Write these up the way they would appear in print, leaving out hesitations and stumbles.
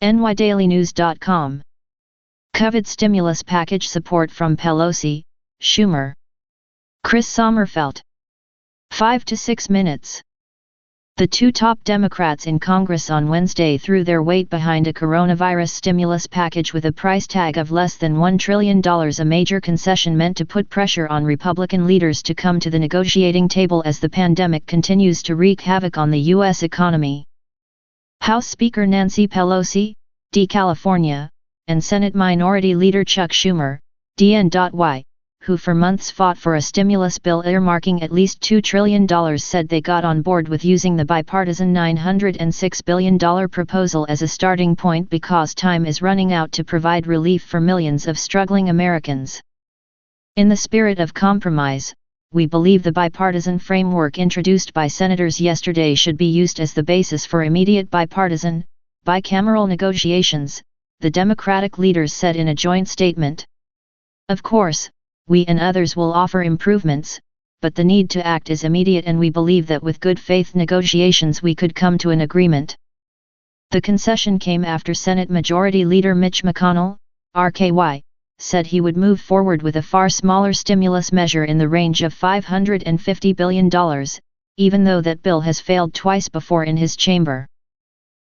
NYDailyNews.com. COVID stimulus package support from Pelosi, Schumer, Chris Sommerfeld. 5 to 6 minutes. The two top Democrats in Congress on Wednesday threw their weight behind a coronavirus stimulus package with a price tag of less than $1 trillion, a major concession meant to put pressure on Republican leaders to come to the negotiating table as the pandemic continues to wreak havoc on the U.S. economy. House Speaker Nancy Pelosi, D. California, and Senate Minority Leader Chuck Schumer, DNY, who for months fought for a stimulus bill earmarking at least $2 trillion, said they got on board with using the bipartisan $906 billion proposal as a starting point because time is running out to provide relief for millions of struggling Americans. In the spirit of compromise, we believe the bipartisan framework introduced by senators yesterday should be used as the basis for immediate bipartisan, bicameral negotiations, the Democratic leaders said in a joint statement. Of course, we and others will offer improvements, but the need to act is immediate, and we believe that with good faith negotiations we could come to an agreement. The concession came after Senate Majority Leader Mitch McConnell, RKY, said he would move forward with a far smaller stimulus measure in the range of $550 billion, even though that bill has failed twice before in his chamber.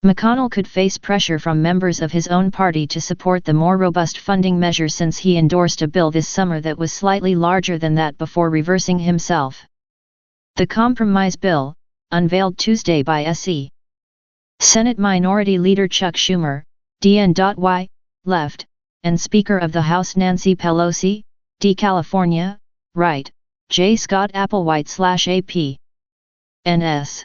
McConnell could face pressure from members of his own party to support the more robust funding measure since he endorsed a bill this summer that was slightly larger than that before reversing himself. The compromise bill, unveiled Tuesday by S.E. Senate Minority Leader Chuck Schumer, DNY, left, and Speaker of the House Nancy Pelosi, D. California, right, J. Scott Applewhite/AP. N.S.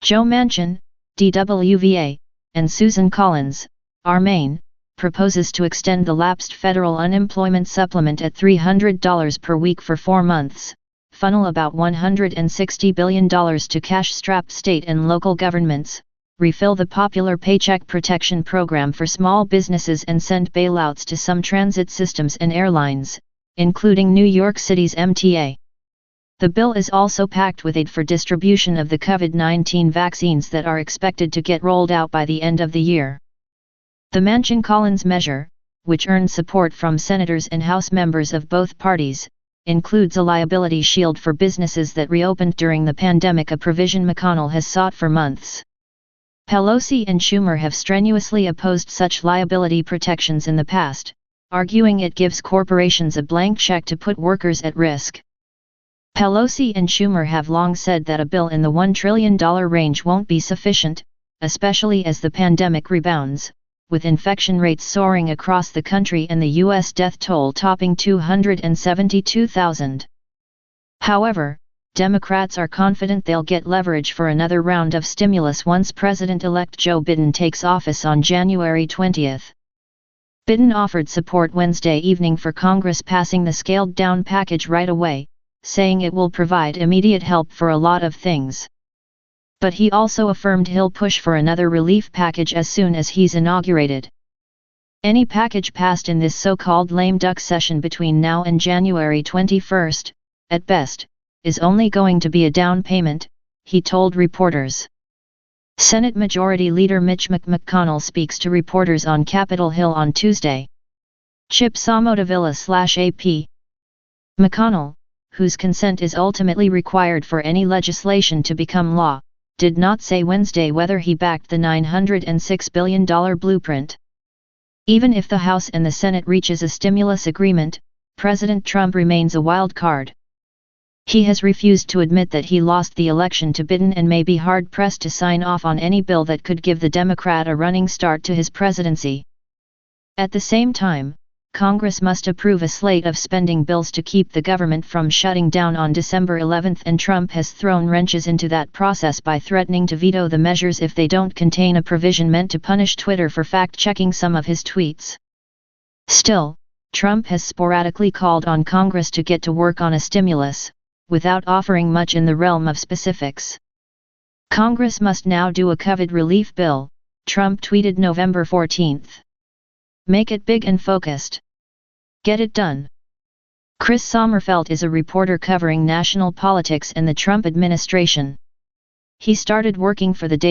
Joe Manchin, DWVA, and Susan Collins, R. Maine, proposes to extend the lapsed federal unemployment supplement at $300 per week for 4 months, funnel about $160 billion to cash-strapped state and local governments, refill the popular Paycheck Protection Program for small businesses, and send bailouts to some transit systems and airlines, including New York City's MTA. The bill is also packed with aid for distribution of the COVID-19 vaccines that are expected to get rolled out by the end of the year. The Manchin-Collins measure, which earned support from senators and House members of both parties, includes a liability shield for businesses that reopened during the pandemic, a provision McConnell has sought for months. Pelosi and Schumer have strenuously opposed such liability protections in the past, arguing it gives corporations a blank check to put workers at risk. Pelosi and Schumer have long said that a bill in the $1 trillion range won't be sufficient, especially as the pandemic rebounds, with infection rates soaring across the country and the U.S. death toll topping 272,000. However, Democrats are confident they'll get leverage for another round of stimulus once President-elect Joe Biden takes office on January 20. Biden offered support Wednesday evening for Congress passing the scaled-down package right away, saying it will provide immediate help for a lot of things. But he also affirmed he'll push for another relief package as soon as he's inaugurated. Any package passed in this so-called lame duck session between now and January 21, at best, is only going to be a down payment, he told reporters. Senate Majority Leader Mitch McConnell speaks to reporters on Capitol Hill on Tuesday. Chip Somotovilla/AP. McConnell, whose consent is ultimately required for any legislation to become law, did not say Wednesday whether he backed the $906 billion blueprint. Even if the House and the Senate reaches a stimulus agreement, President Trump remains a wild card. He has refused to admit that he lost the election to Biden and may be hard-pressed to sign off on any bill that could give the Democrat a running start to his presidency. At the same time, Congress must approve a slate of spending bills to keep the government from shutting down on December 11, and Trump has thrown wrenches into that process by threatening to veto the measures if they don't contain a provision meant to punish Twitter for fact-checking some of his tweets. Still, Trump has sporadically called on Congress to get to work on a stimulus, without offering much in the realm of specifics. Congress must now do a COVID relief bill, Trump tweeted November 14. Make it big and focused. Get it done. Chris Sommerfeld is a reporter covering national politics and the Trump administration. He started working for the Daily